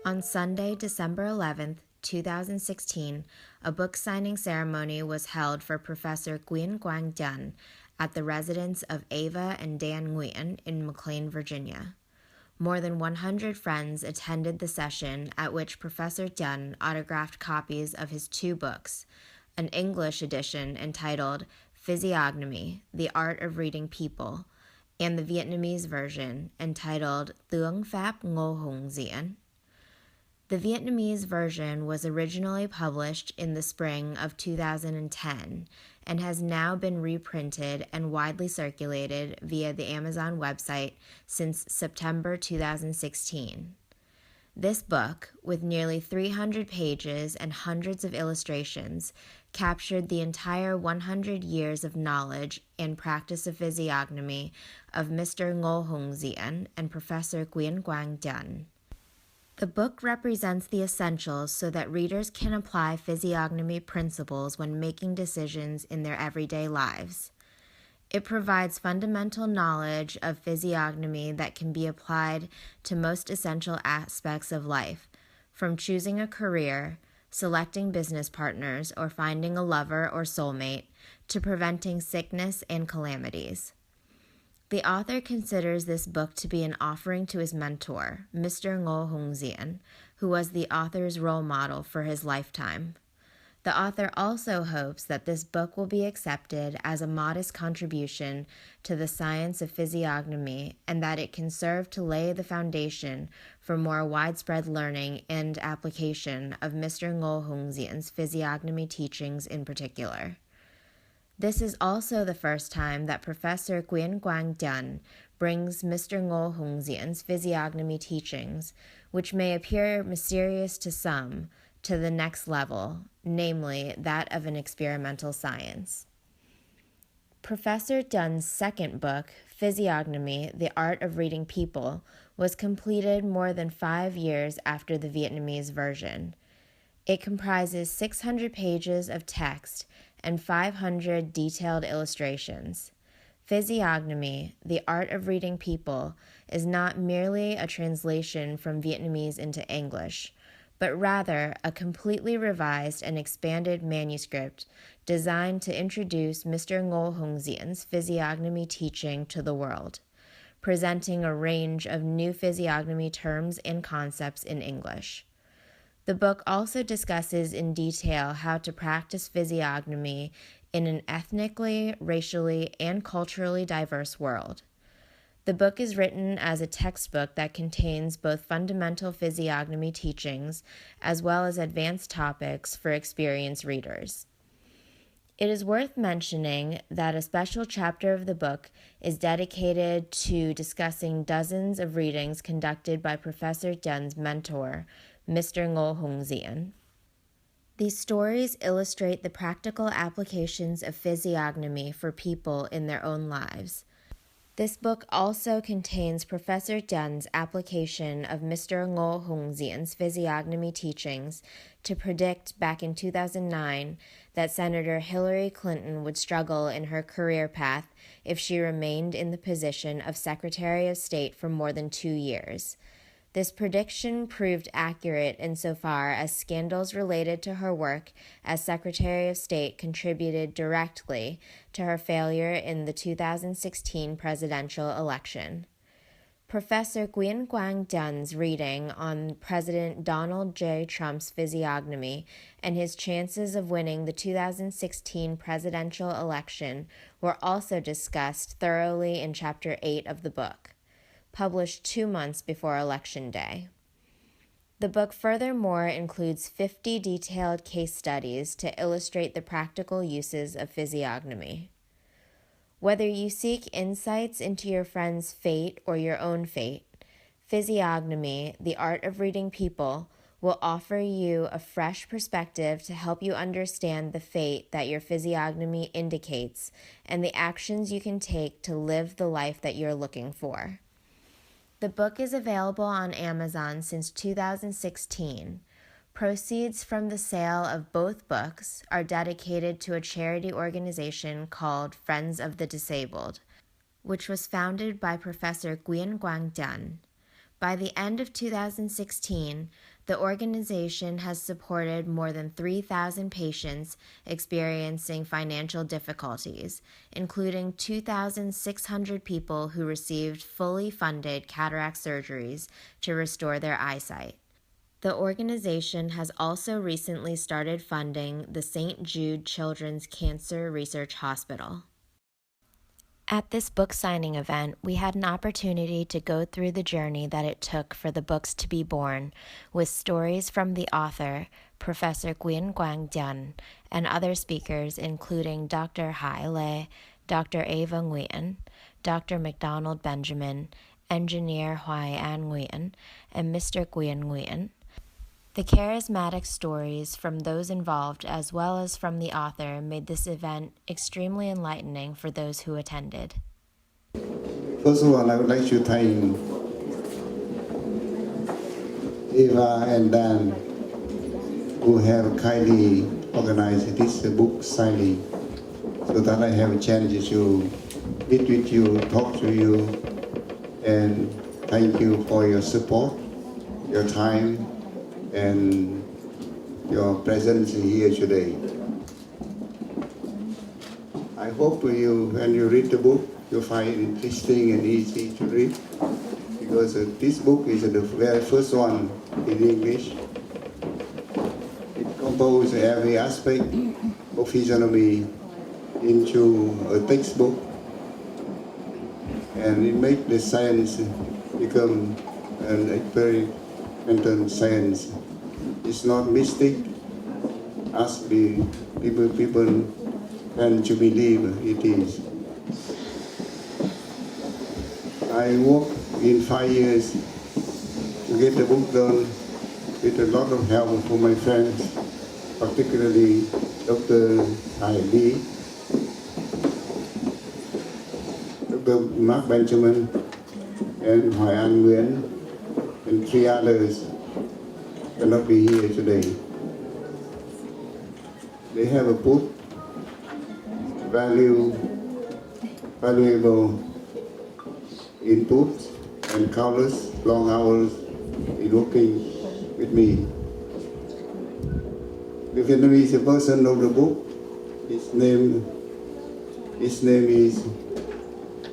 On Sunday, December 11th, 2016, a book signing ceremony was held for Professor Quyen Quang Tran at the residence of Ava and Dan Nguyen in McLean, Virginia. More than 100 friends attended the session at which Professor Tran autographed copies of his two books, an English edition entitled Physiognomy, The Art of Reading People, and the Vietnamese version entitled Tướng Pháp Ngô Hùng Diễn. The Vietnamese version was originally published in the spring of 2010 and has now been reprinted and widely circulated via the Amazon website since September 2016. This book, with nearly 300 pages and hundreds of illustrations, captured the entire 100 years of knowledge and practice of physiognomy of Mr. Ngô Hùng Diễn and Professor Quyen Quang Tran. The book represents the essentials so that readers can apply physiognomy principles when making decisions in their everyday lives. It provides fundamental knowledge of physiognomy that can be applied to most essential aspects of life, from choosing a career, selecting business partners, or finding a lover or soulmate, to preventing sickness and calamities. The author considers this book to be an offering to his mentor, Mr. Ngô Hùng Diễn, who was the author's role model for his lifetime. The author also hopes that this book will be accepted as a modest contribution to the science of physiognomy and that it can serve to lay the foundation for more widespread learning and application of Mr. Ngô Hùng Diễn physiognomy teachings in particular. This is also the first time that Professor Quyen Quang Tran brings Mr. Ngô Hùng Diễn physiognomy teachings, which may appear mysterious to some, to the next level, namely that of an experimental science. Professor Tran's second book, Physiognomy, The Art of Reading People, was completed more than 5 years after the Vietnamese version. It comprises 600 pages of text and 500 detailed illustrations. Physiognomy, The Art of Reading People, is not merely a translation from Vietnamese into English, but rather a completely revised and expanded manuscript designed to introduce Mr. Ngô Hùng Diễn physiognomy teaching to the world, presenting a range of new physiognomy terms and concepts in English. The book also discusses in detail how to practice physiognomy in an ethnically, racially, and culturally diverse world. The book is written as a textbook that contains both fundamental physiognomy teachings as well as advanced topics for experienced readers. It is worth mentioning that a special chapter of the book is dedicated to discussing dozens of readings conducted by Professor Tran's mentor, Mr. Ngô Hùng Diễn. These stories illustrate the practical applications of physiognomy for people in their own lives. This book also contains Professor Tran's application of Mr. Ngô Hùng Diễn physiognomy teachings to predict back in 2009 that Senator Hillary Clinton would struggle in her career path if she remained in the position of Secretary of State for more than 2 years. This prediction proved accurate insofar as scandals related to her work as Secretary of State contributed directly to her failure in the 2016 presidential election. Professor Quyen Quang Tran's reading on President Donald J. Trump's physiognomy and his chances of winning the 2016 presidential election were also discussed thoroughly in Chapter 8 of the book, published 2 months before Election Day. The book furthermore includes 50 detailed case studies to illustrate the practical uses of physiognomy. Whether you seek insights into your friend's fate or your own fate, Physiognomy, The Art of Reading People, will offer you a fresh perspective to help you understand the fate that your physiognomy indicates and the actions you can take to live the life that you're looking for. The book is available on Amazon since 2016. Proceeds from the sale of both books are dedicated to a charity organization called Friends of the Disabled, which was founded by Professor Quyen Quang Tran. By the end of 2016, the organization has supported more than 3,000 patients experiencing financial difficulties, including 2,600 people who received fully funded cataract surgeries to restore their eyesight. The organization has also recently started funding the St. Jude Children's Cancer Research Hospital. At this book signing event, we had an opportunity to go through the journey that it took for the books to be born, with stories from the author, Professor Quyen Quang Tran, and other speakers including Dr. Hai Le, Dr. Ava Nguyen, Dr. McDonald Benjamin, Engineer Hoài An Nguyen, and Mr. Quyen Nguyen. The charismatic stories from those involved as well as from the author made this event extremely enlightening for those who attended. First of all, I would like to thank Eva and Dan who have kindly organized this book signing so that I have a chance to meet with you, talk to you, and thank you for your support, your time, and your presence here today. I hope when you read the book, you find it interesting and easy to read, because this book is the very first one in English. It composes every aspect of physiognomy into a textbook, and it makes the science become an experimental science. It's not mystic as people tend to believe it is. I worked in 5 years to get the book done with a lot of help from my friends, particularly Dr. Hai Le, Dr. Mark Benjamin, and Hoài An Nguyen, and 3 others cannot be here today. They have put valuable input and countless long hours in working with me. The Vietnamese version of the book, his name is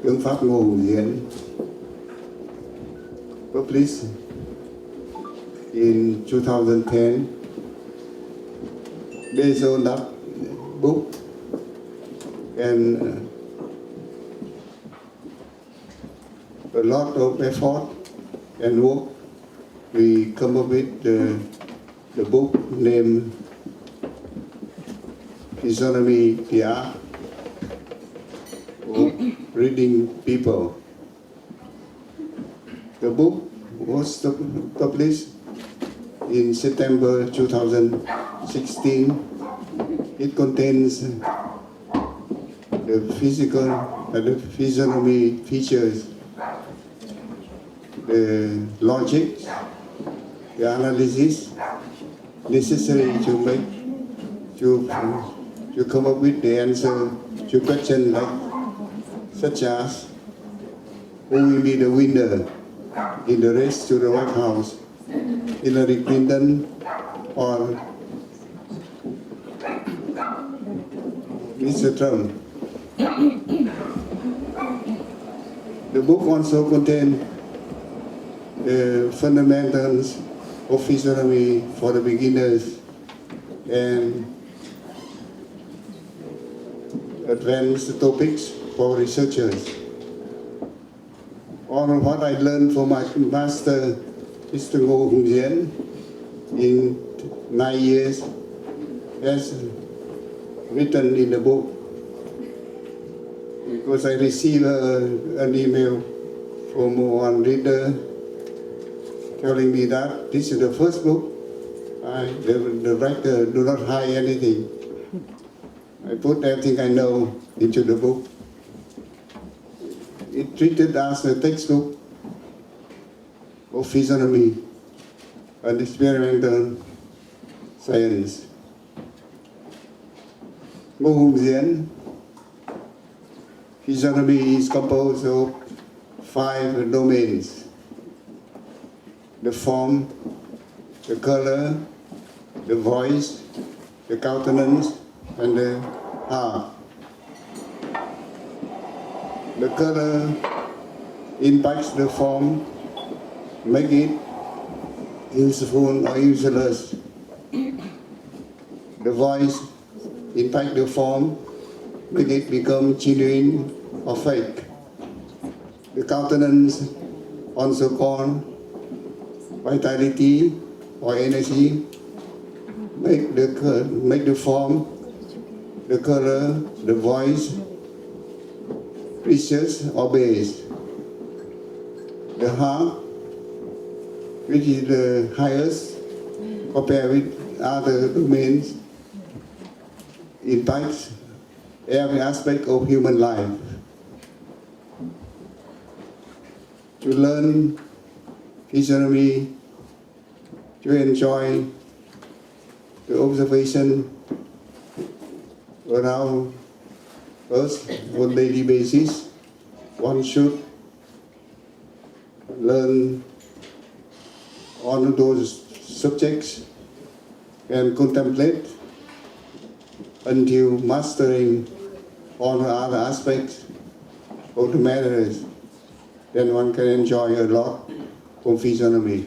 Quyen Quang Tran, published in 2010. Based on that book and a lot of effort and work, we come up with the book named Physiognomy, the Art of Reading People. The book was published in September 2016. It contains the physical and the physiognomy features, the logic, the analysis necessary to come up with the answer to questions such as who will be the winner in the race to the White House, Hillary Clinton or Mr. Trump. The book also contains the fundamentals of physiognomy for the beginners and advanced topics for researchers. All of what I learned from my master, Mr. Ngô Hùng Diễn, in 9 years, has written in the book. Because I received an email from one reader telling me that this is the first book. The writer do not hide anything. I put everything I know into the book. It treated as a textbook of physiognomy and experimental science. Ngô Hùng Diễn, physiognomy is composed of 5 domains. the form, the color, the voice, the countenance, and the heart. The color impacts the form, make it useful or useless. The voice impacts the form, make it become genuine or fake. The countenance, also called vitality or energy, make the form, the color, the voice precious or base. The heart, which is the highest compared with other domains, impacts every aspect of human life. To learn physiognomy, to enjoy the observation around us on daily basis, one should learn on those subjects and contemplate until mastering all the other aspects of the matters. Then one can enjoy a lot from physiognomy.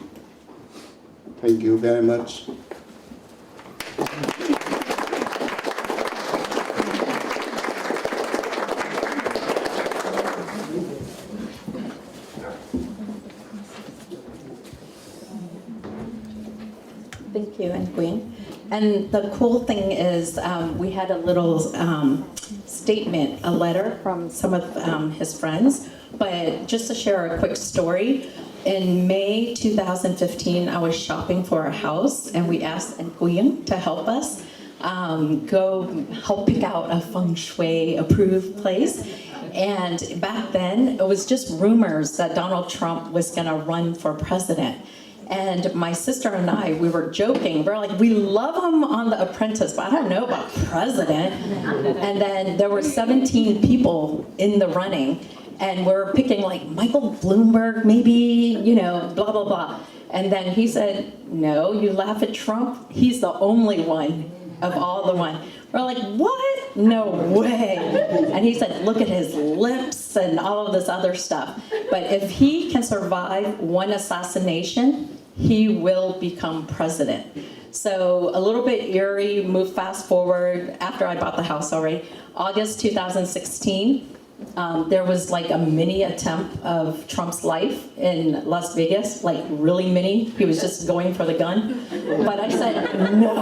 Thank you very much. Thank you, and Quyen. And the cool thing is we had a little statement, a letter from some of his friends. But just to share a quick story, in May 2015, I was shopping for a house, and we asked Quyen to help us go help pick out a feng shui approved place. And back then, it was just rumors that Donald Trump was going to run for president. And my sister and I, we were joking. We're like, we love him on The Apprentice, but I don't know about president. And then there were 17 people in the running. And we're picking like Michael Bloomberg, maybe, you know, blah, blah, blah. And then he said, no, you laugh at Trump? He's the only one of all the one. We're like, what? No way. And he said, look at his lips and all of this other stuff. But if he can survive one assassination, he will become president. So a little bit eerie, move fast forward after I bought the house already. August 2016. There was like a mini attempt of Trump's life in Las Vegas, like really mini. He was just going for the gun. But I said, no,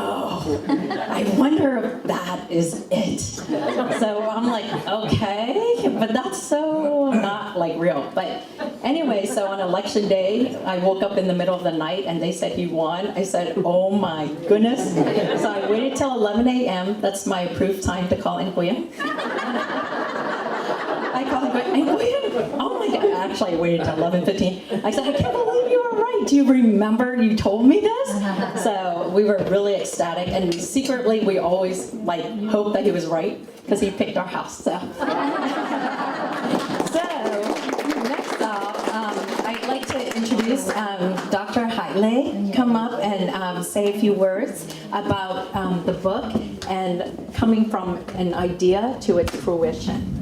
I wonder if that is it. So I'm like, okay, but that's so not like real. But anyway, so on election day, I woke up in the middle of the night and they said he won. I said, oh my goodness. So I waited till 11 a.m. That's my approved time to call in Quyen. I called him, oh my God, actually I waited till 11:15. I said, I can't believe you were right. Do you remember you told me this? So we were really ecstatic, and secretly we always like hoped that he was right because he picked our house. So, next up, I'd like to introduce Dr. Haile come up and say a few words about the book and coming from an idea to its fruition.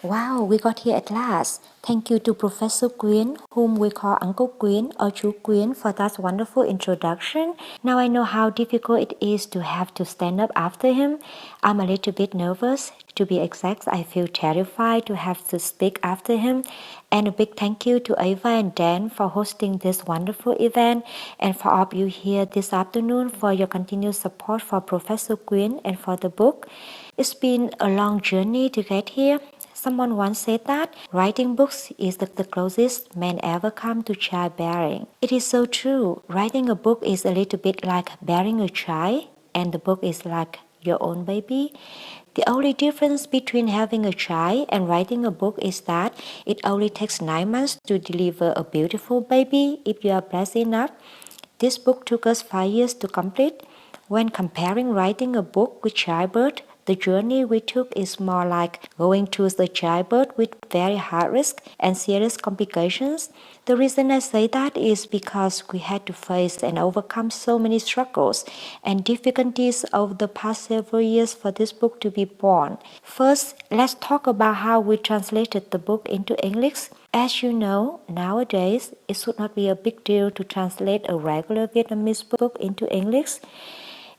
Wow, we got here at last. Thank you to Professor Quyen, whom we call Uncle Quyen or Chu Quyen, for that wonderful introduction. Now I know how difficult it is to have to stand up after him. I'm a little bit nervous. To be exact, I feel terrified to have to speak after him. And a big thank you to Ava and Dan for hosting this wonderful event, and for all of you here this afternoon for your continued support for Professor Quyen and for the book. It's been a long journey to get here. Someone once said that writing books is the closest man ever come to childbearing. It is so true. Writing a book is a little bit like bearing a child, and the book is like your own baby. The only difference between having a child and writing a book is that it only takes 9 months to deliver a beautiful baby if you are blessed enough. This book took us 5 years to complete. When comparing writing a book with childbirth, The journey we took is more like going through the childbirth with very high risk and serious complications. The reason I say that is because we had to face and overcome so many struggles and difficulties over the past several years for this book to be born. First, let's talk about how we translated the book into English. As you know, nowadays, it should not be a big deal to translate a regular Vietnamese book into English.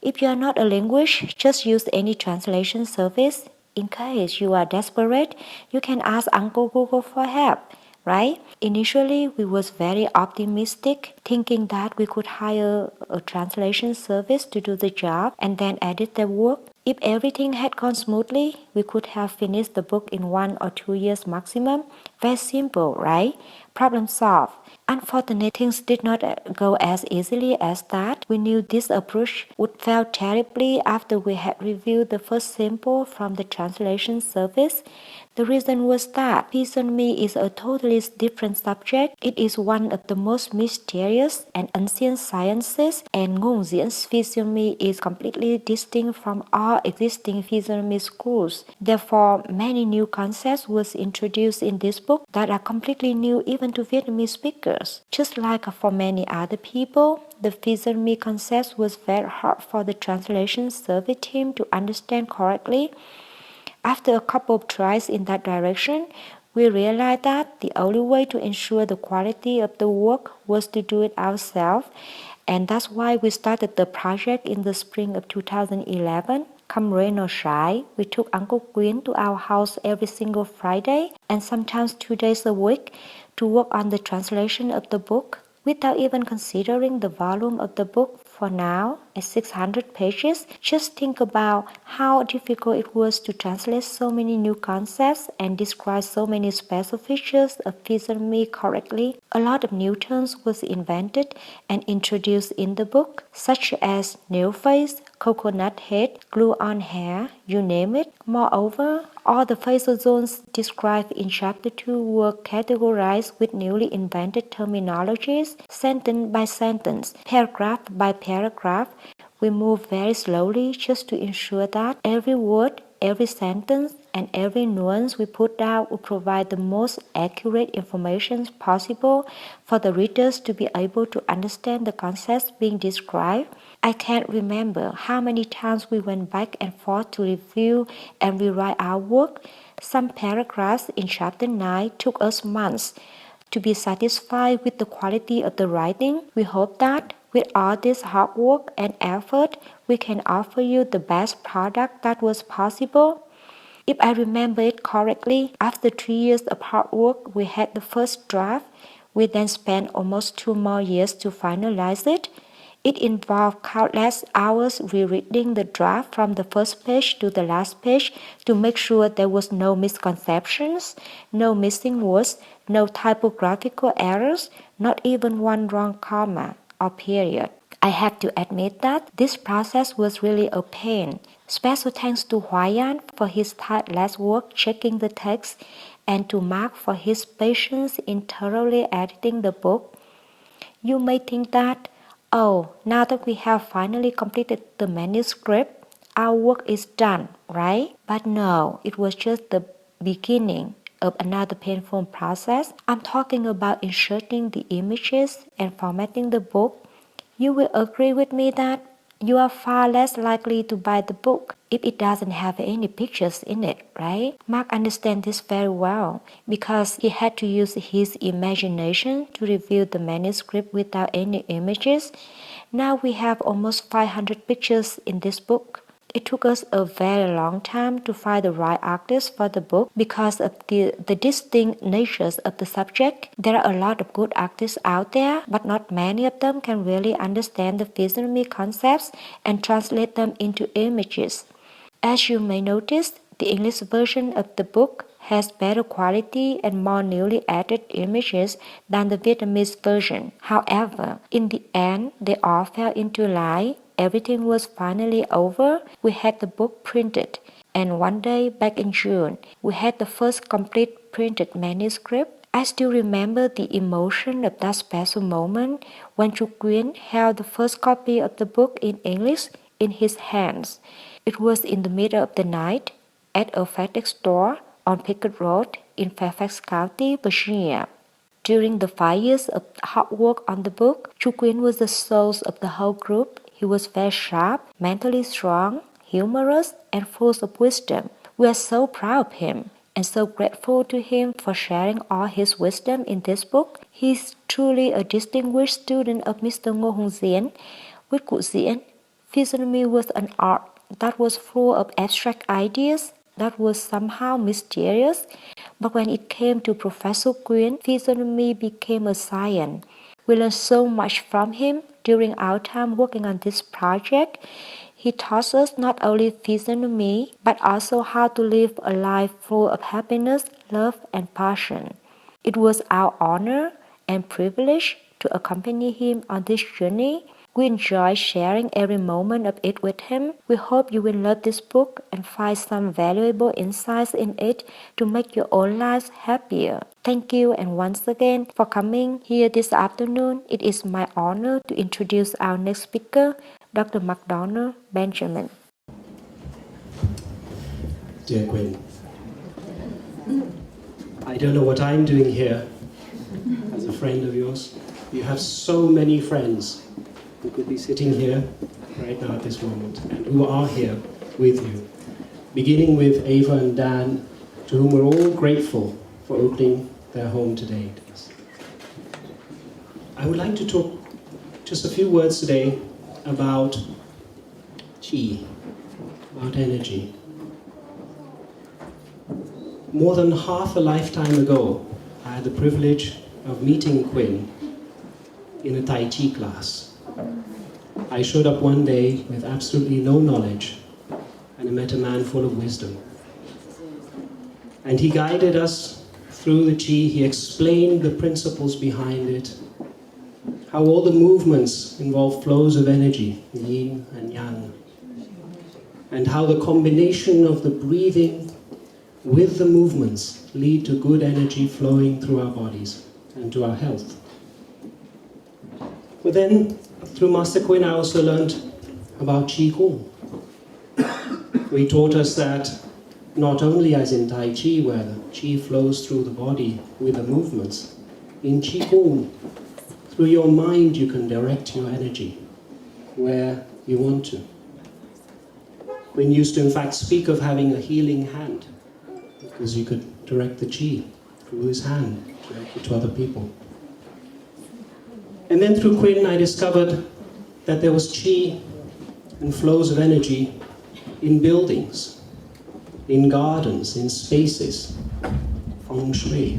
If you are not a linguist, just use any translation service. In case you are desperate, you can ask Uncle Google for help, right? Initially, we was very optimistic, thinking that we could hire a translation service to do the job and then edit the work. If everything had gone smoothly, we could have finished the book in 1 or 2 years maximum. Very simple, right? Problem solved. Unfortunately, things did not go as easily as that. We knew this approach would fail terribly after we had reviewed the first sample from the translation service. The reason was that physiognomy is a totally different subject. It is one of the most mysterious and ancient sciences, and Ngôn Diễn physiognomy is completely distinct from all existing physiognomy schools. Therefore, many new concepts was introduced in this book that are completely new even to Vietnamese speakers. Just like for many other people, the physiognomy concept was very hard for the translation survey team to understand correctly. After a couple of tries in that direction, we realized that the only way to ensure the quality of the work was to do it ourselves, and that's why we started the project in the spring of 2011. Come rain or shine, we took Uncle Quyen to our house every single Friday and sometimes 2 days a week to work on the translation of the book. Without even considering the volume of the book for now at 600 pages, just think about how difficult it was to translate so many new concepts and describe so many special features of physiognomy correctly. A lot of new terms was invented and introduced in the book, such as nail face, coconut head, glue-on hair, you name it. Moreover, all the facial zones described in Chapter 2 were categorized with newly invented terminologies, sentence by sentence, paragraph by paragraph. We moved very slowly just to ensure that every word, every sentence, and every nuance we put down would provide the most accurate information possible for the readers to be able to understand the concepts being described. I can't remember how many times we went back and forth to review and rewrite our work. Some paragraphs in Chapter 9 took us months. To be satisfied with the quality of the writing, we hope that with all this hard work and effort, we can offer you the best product that was possible. If I remember it correctly, after 3 years of hard work, we had the first draft. We then spent almost 2 more years to finalize it. It involved countless hours rereading the draft from the first page to the last page to make sure there was no misconceptions, no missing words, no typographical errors, not even one wrong comma or period. I have to admit that this process was really a pain. Special thanks to Quyen for his tireless work checking the text and to Mark for his patience in thoroughly editing the book. You may think that, oh, now that we have finally completed the manuscript, our work is done, right? But no, it was just the beginning of another painful process. I'm talking about inserting the images and formatting the book. You will agree with me that you are far less likely to buy the book if it doesn't have any pictures in it, right? Mark understands this very well because he had to use his imagination to review the manuscript without any images. Now we have almost 500 pictures in this book. It took us a very long time to find the right artist for the book because of the distinct natures of the subject. There are a lot of good artists out there, but not many of them can really understand the physiognomy concepts and translate them into images. As you may notice, the English version of the book has better quality and more newly added images than the Vietnamese version. However, in the end, they all fell into line. Everything was finally over. We had the book printed, and one day back in June, we had the first complete printed manuscript. I still remember the emotion of that special moment when Chu Quyên held the first copy of the book in English in his hands. It was in the middle of the night at a FedEx store on Pickett Road in Fairfax County, Virginia. During the 5 years of hard work on the book, Chu Quyen was the soul of the whole group. He was very sharp, mentally strong, humorous, and full of wisdom. We are so proud of him and so grateful to him for sharing all his wisdom in this book. He is truly a distinguished student of Mr. Ngô Hùng Diễn. With Cụ Diễn, Physiognomy was an art that was full of abstract ideas, that was somehow mysterious. But when it came to Professor Quyen, Physiognomy became a science. We learned so much from him during our time working on this project. He taught us not only physiognomy, but also how to live a life full of happiness, love, and passion. It was our honor and privilege to accompany him on this journey. We enjoy sharing every moment of it with him. We hope you will love this book and find some valuable insights in it to make your own lives happier. Thank you, and once again for coming here this afternoon. It is my honor to introduce our next speaker, Dr. McDonald Benjamin. Dear Quyen, I don't know what I'm doing here as a friend of yours. You have so many friends who could be sitting here right now at this moment and who are here with you, beginning with Ava and Dan, to whom we're all grateful for opening their home today to us. I would like to talk just a few words today about Qi, about energy. More than half a lifetime ago, I had the privilege of meeting Quyen in a Tai Chi class. I showed up one day with absolutely no knowledge, and I met a man full of wisdom. And he guided us through the Qi. He explained the principles behind it, how all the movements involve flows of energy, yin and yang, and how the combination of the breathing with the movements lead to good energy flowing through our bodies and to our health. But then, through Master Quyen, I also learned about Qi Kung. He taught us that not only as in Tai Chi, where the Qi flows through the body with the movements, in Qi Kung, through your mind you can direct your energy where you want to. Quyen used to in fact speak of having a healing hand, because you could direct the Qi through his hand to other people. And then through Quyen I discovered that there was Qi and flows of energy in buildings, in gardens, in spaces, feng shui,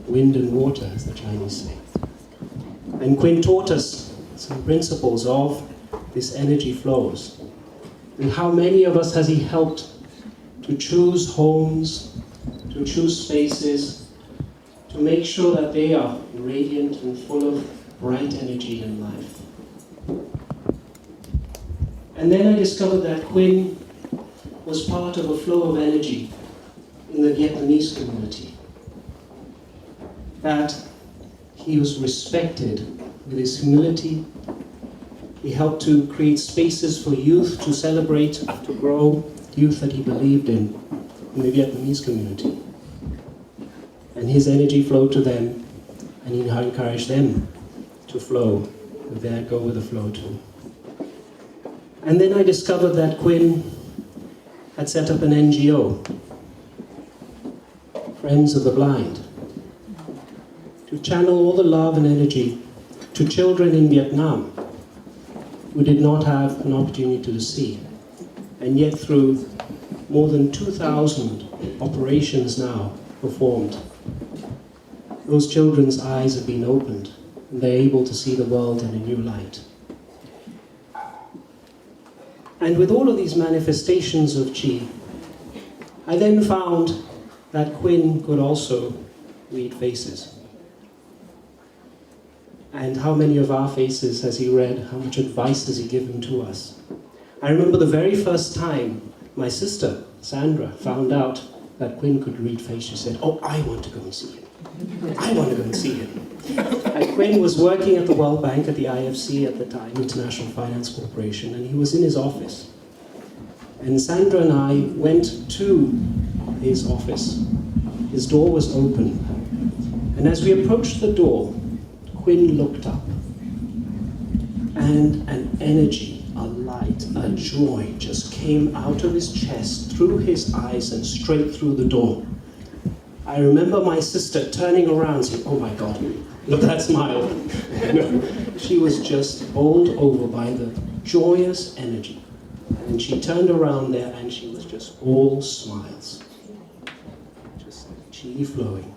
wind and water, as the Chinese say. And Quyen taught us some principles of this energy flows. And how many of us has he helped to choose homes, to choose spaces, to make sure that they are radiant and full of bright energy and life. And then I discovered that Quyen was part of a flow of energy in the Vietnamese community. That he was respected with his humility. He helped to create spaces for youth to celebrate, to grow youth that he believed in the Vietnamese community. And his energy flowed to them, and he encouraged them to flow, go with the flow too. And then I discovered that Quyen had set up an NGO, Friends of the Blind, to channel all the love and energy to children in Vietnam who did not have an opportunity to see. And yet through more than 2,000 operations now performed, those children's eyes have been opened and they're able to see the world in a new light. And with all of these manifestations of Qi, I then found that Quyen could also read faces. And how many of our faces has he read? How much advice has he given to us? I remember the very first time my sister, Sandra, found out that Quyen could read face. She said, "Oh, I want to go and see him." I want to go and see him. And Quyen was working at the World Bank at the IFC at the time, International Finance Corporation, and he was in his office. And Sandra and I went to his office. His door was open. And as we approached the door, Quyen looked up. And an energy, a light, a joy just came out of his chest, through his eyes, and straight through the door. I remember my sister turning around saying, "Oh my God, look at that smile." She was just bowled over by the joyous energy. And she turned around there and she was just all smiles. Just chi flowing.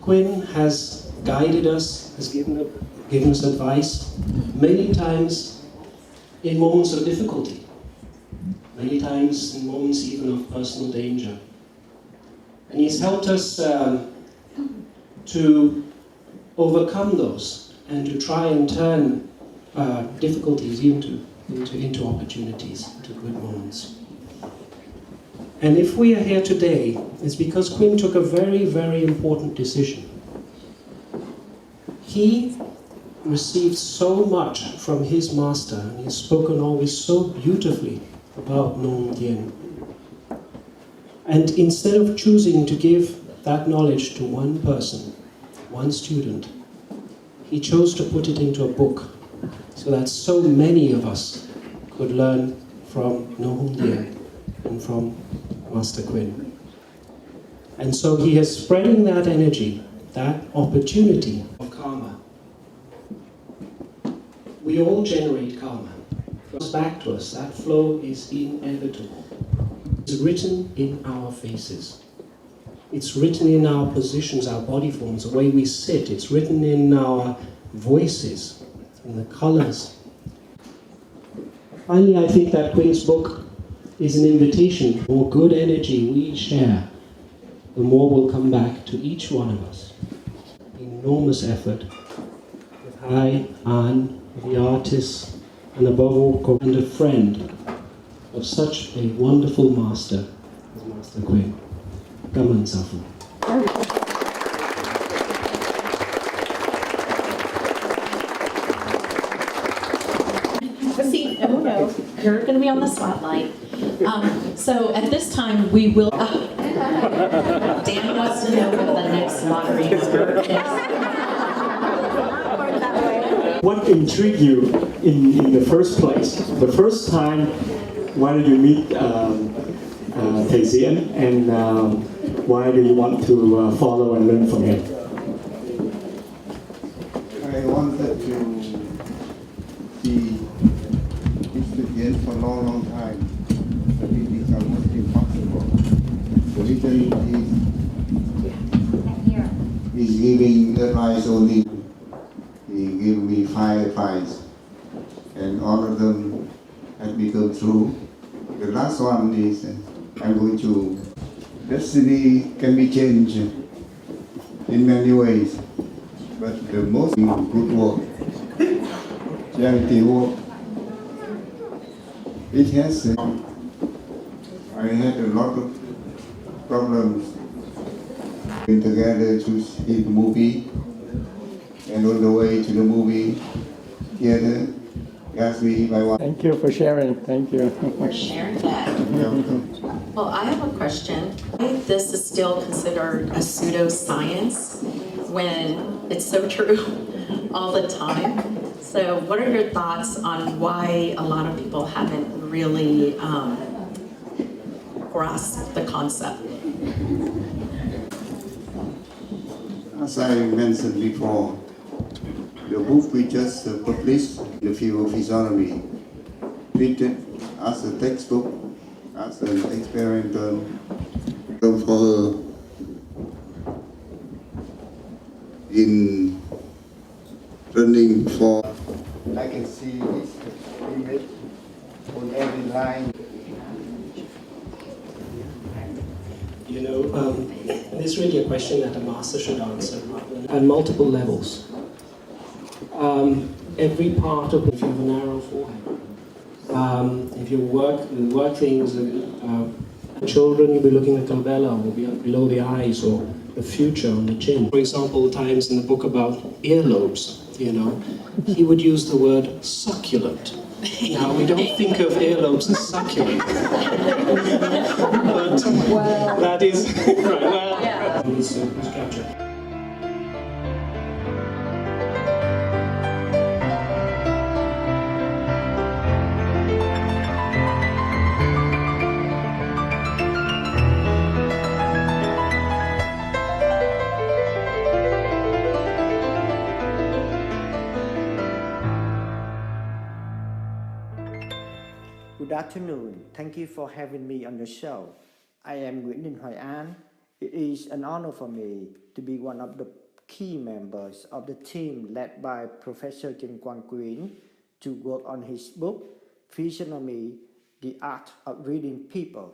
Quyen has guided us, has given us advice many times in moments of difficulty, many times in moments even of personal danger. And he's helped us to overcome those and to try and turn difficulties into opportunities, into good moments. And if we are here today, it's because Quyen took a very, very important decision. He received so much from his master, and he's spoken always so beautifully about Nong Dien. And instead of choosing to give that knowledge to one person, one student, he chose to put it into a book so that so many of us could learn from Nong Dien and from Master Quyen. And so he is spreading that energy, that opportunity of karma. We all generate karma. It comes back to us. That flow is inevitable. It's written in our faces. It's written in our positions, our body forms, the way we sit. It's written in our voices, in the colors. Finally, I think that Quyen's book is an invitation. The more good energy we share, the more will come back to each one of us. Enormous effort with I, An, the artist, and above all, and a friend of such a wonderful master as Master Quyen. Gaman Safu. See, oh no, you're going to be on the spotlight. So at this time, we will. Dan wants to know what the next lottery number is. What intrigued you in the first place? The first time, why did you meet Thầy Diễn, and why do you want to follow and learn from him? I wanted to see Mr. Yen for a long, long time, but it is almost impossible. The reason is giving advice only. He gave me 5 advice, and all of them have become true. The last one is I'm going to. Destiny can be changed in many ways, but the most good work, charity work, it has. I had a lot of problems together to see the movie, and on the way to the movie theater, asked me my wife. Thank you for sharing. Thank you. For sharing that. Well, I have a question. This is still considered a pseudoscience when it's so true all the time. So what are your thoughts on why a lot of people haven't really grasped the concept? As I mentioned before, the book we just published, The Field of Physiognomy, treated as a textbook, as an experimental for her in running for. I can see this image on every line. You know, this is really a question that a master should answer at multiple levels. Every part of, if you have a narrow forehead, if you work things, children, you'll be looking at glabella or below the eyes, or the future on the chin. For example, times in the book about earlobes, he would use the word succulent. Now, we don't think of earlobes as succulent, but that is right. Well, yeah. It's captured. Good afternoon. Thank you for having me on the show. I am Quyen Quang Tran. It is an honor for me to be one of the key members of the team led by Professor Quyen Quang Tran to work on his book, Physiognomy, The Art of Reading People.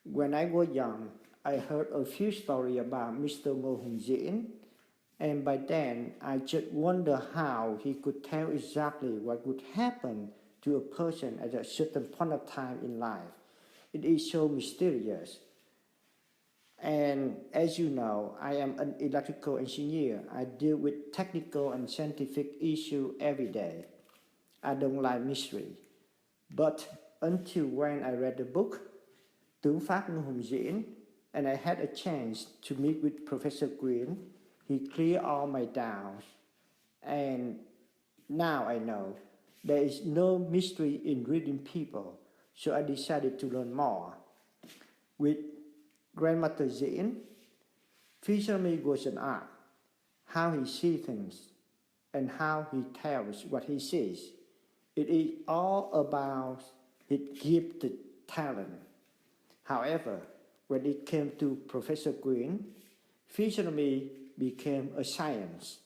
When I was young, I heard a few stories about Mr. Mo Hung Jin, and by then I just wondered how he could tell exactly what would happen to a person at a certain point of time in life. It is so mysterious. And as you know, I am an electrical engineer. I deal with technical and scientific issues every day. I don't like mystery. But until when I read the book, Tướng Pháp Ngo Hùng Diễn, and I had a chance to meet with Professor Quyen, he cleared all my doubts. And now I know there is no mystery in reading people, so I decided to learn more. With Grandmother Diễn, physiognomy was an art, how he sees things and how he tells what he sees. It is all about his gifted talent. However, when it came to Professor Quyen, physiognomy became a science.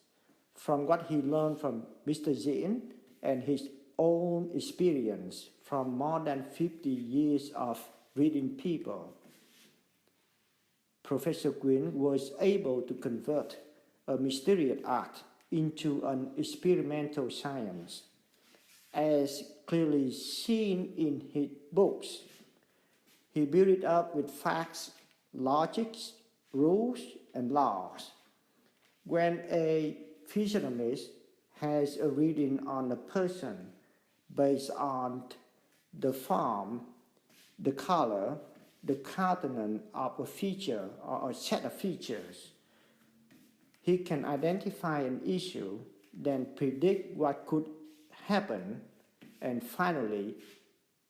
From what he learned from Mr. Diễn and his own experience from more than 50 years of reading people, Professor Quyen was able to convert a mysterious art into an experimental science, as clearly seen in his books. He built it up with facts, logics, rules, and laws. When a physiognomist has a reading on a person based on the form, the color, the countenance of a feature or a set of features, he can identify an issue, then predict what could happen, and finally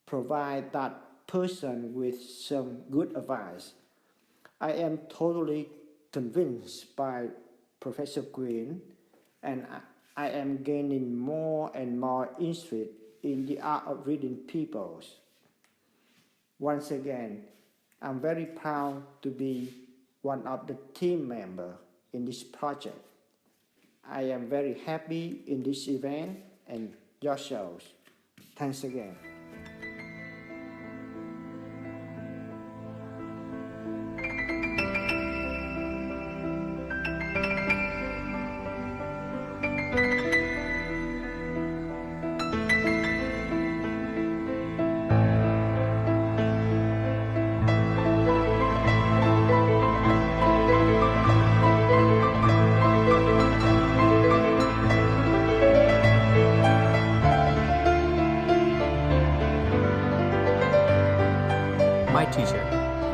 provide that person with some good advice. I am totally convinced by Professor Quyen, and I am gaining more and more interest in the art of reading people. Once again, I'm very proud to be one of the team members in this project. I am very happy in this event and your shows. Thanks again. My teacher,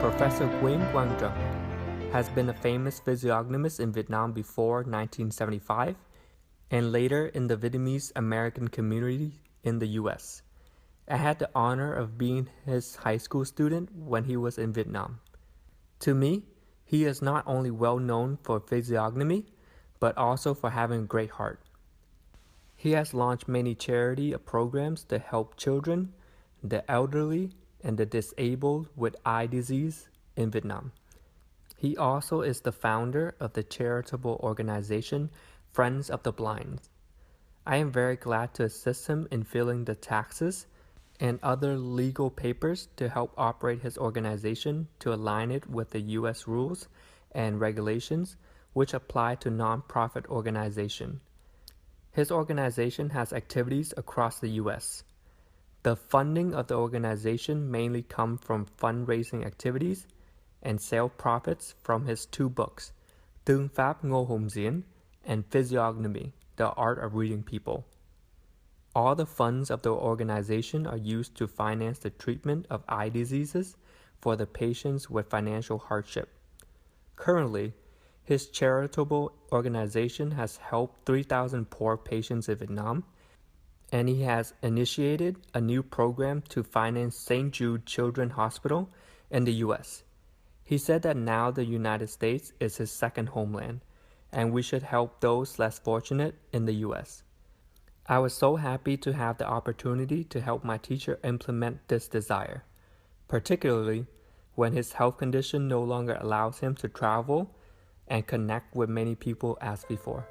Professor Quyen Quang Tran, has been a famous physiognomist in Vietnam before 1975 and later in the Vietnamese American community in the US. I had the honor of being his high school student when he was in Vietnam. To me, he is not only well known for physiognomy, but also for having a great heart. He has launched many charity programs to help children, the elderly, and the disabled with eye disease in Vietnam. He also is the founder of the charitable organization Friends of the Blind. I am very glad to assist him in filling the taxes and other legal papers to help operate his organization to align it with the U.S. rules and regulations which apply to non-profit organizations. His organization has activities across the U.S. The funding of the organization mainly comes from fundraising activities and sell profits from his 2 books, Tương Pháp Ngô Hùng Diễn and Physiognomy, The Art of Reading People. All the funds of the organization are used to finance the treatment of eye diseases for the patients with financial hardship. Currently, his charitable organization has helped 3,000 poor patients in Vietnam, and he has initiated a new program to finance St. Jude Children's Hospital in the U.S. He said that now the United States is his second homeland, and we should help those less fortunate in the U.S. I was so happy to have the opportunity to help my teacher implement this desire, particularly when his health condition no longer allows him to travel and connect with many people as before.